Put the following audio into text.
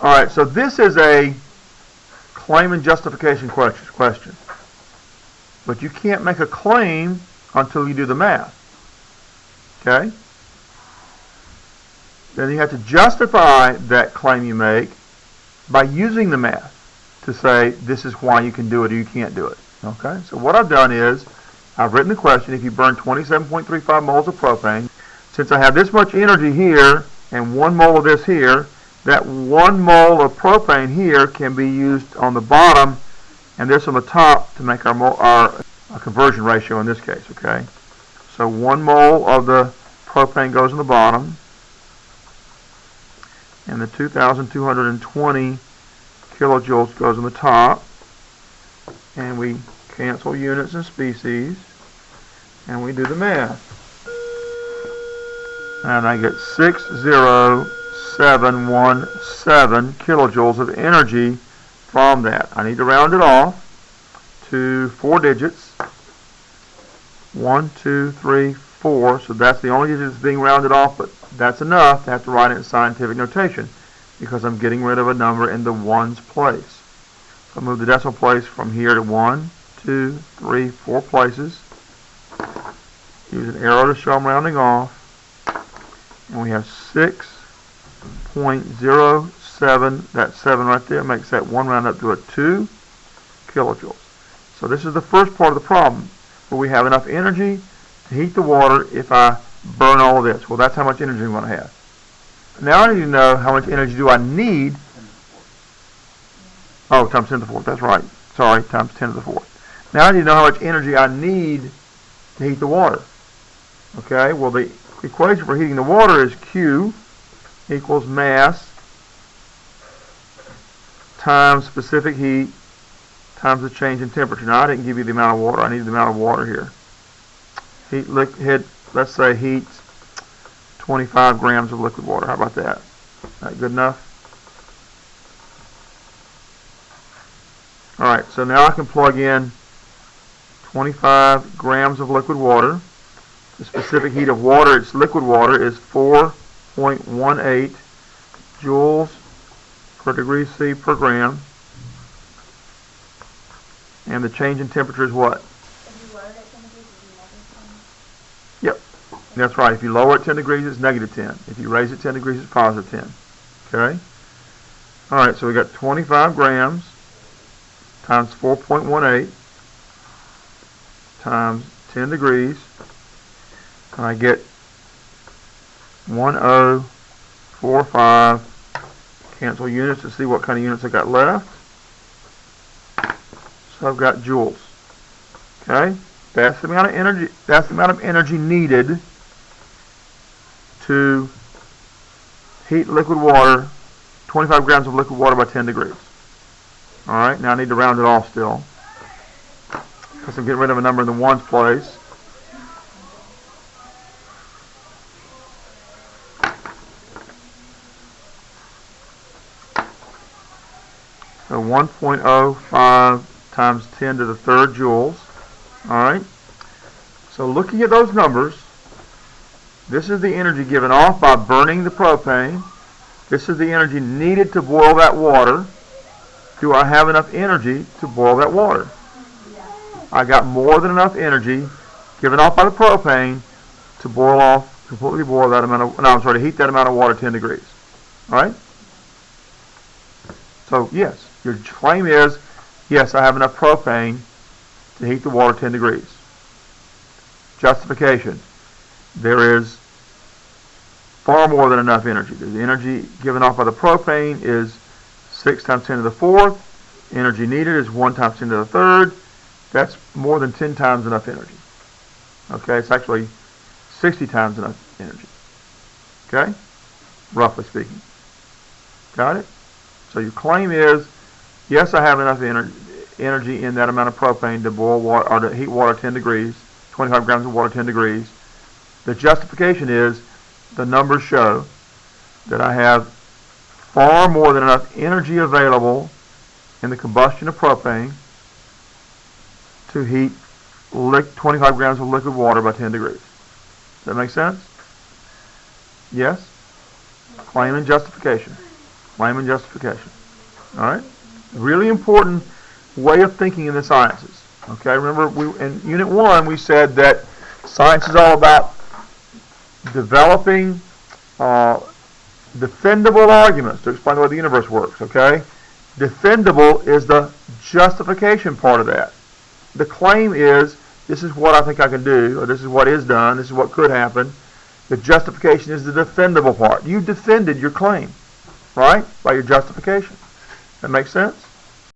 All right, so this is a claim and justification question. But you can't make a claim until you do the math. Okay? Then you have to justify that claim you make by using the math to say this is why you can do it or you can't do it. Okay? So what I've done is I've written the question, if you burn 27.35 moles of propane, since I have this much energy here and 1 mole of this here, that 1 mole of propane here can be used on the bottom and this on the top to make our conversion ratio in this case. Okay? So 1 mole of the propane goes on the bottom, and the 2,220 kilojoules goes on the top, and we cancel units and species, and we do the math. And I get 60717 kilojoules of energy from that. I need to round it off to 4 digits. 1, 2, 3, 4. So that's the only digit that's being rounded off, but that's enough to have to write it in scientific notation because I'm getting rid of a number in the ones place. So I move the decimal place from here to 1, 2, 3, 4 places. Use an arrow to show I'm rounding off. And we have 6.07. That 7 right there makes that 1 round up to a 2 kilojoules. So this is the first part of the problem, where we have enough energy to heat the water if I burn all of this. Well, that's how much energy I'm going to have. Now I need to know how much energy do I need. Oh, times 10 to the 4th. That's right. Sorry, times 10 to the 4th. Now I need to know how much energy I need to heat the water. Okay, well the equation for heating the water is Q equals mass times specific heat times the change in temperature. Now I didn't give you the amount of water. I need the amount of water here. Heat liquid, let's say heat 25 grams of liquid water. How about that? That good enough? Alright, so now I can plug in 25 grams of liquid water. The specific heat of water, its liquid water, is 4.18 joules per degree C per gram. And the change in temperature is what? Yep, that's right. If you lower it 10 degrees, it's negative 10. If you raise it 10 degrees, it's positive 10. Okay? Alright, so we got 25 grams times 4.18 times 10 degrees. And I get 1045. Cancel units to see what kind of units I got left. So I've got joules. Okay? That's the amount of energy. That's the amount of energy needed to heat liquid water, 25 grams of liquid water by 10 degrees. All right. Now I need to round it off still, because I'm getting rid of a number in the ones place. So 1.05 times 10 to the 3rd joules. Alright, so looking at those numbers, this is the energy given off by burning the propane. This is the energy needed to boil that water. Do I have enough energy to boil that water? I got more than enough energy given off by the propane to boil off, completely boil that amount of, to heat that amount of water 10 degrees. Alright? So, yes, your claim is, yes, I have enough propane to heat the water 10 degrees. Justification. There is far more than enough energy. The energy given off by the propane is 6 times 10 to the 4th. Energy needed is 1 times 10 to the 3rd. That's more than 10 times enough energy. Okay, it's actually 60 times enough energy. Okay? Roughly speaking. Got it? So your claim is, yes, I have enough energy in that amount of propane to boil water, or to heat water 10 degrees, 25 grams of water 10 degrees. The justification is, the numbers show that I have far more than enough energy available in the combustion of propane to heat 25 grams of liquid water by 10 degrees. Does that make sense? Yes? Claim and justification. Claim and justification. All right? Really important way of thinking in the sciences. Okay, remember in Unit 1 we said that science is all about developing defendable arguments to explain the way the universe works. Okay? Defendable is the justification part of that. The claim is, this is what I think I can do, or this is what is done, this is what could happen. The justification is the defendable part. You defended your claim, right, by your justification. That makes sense?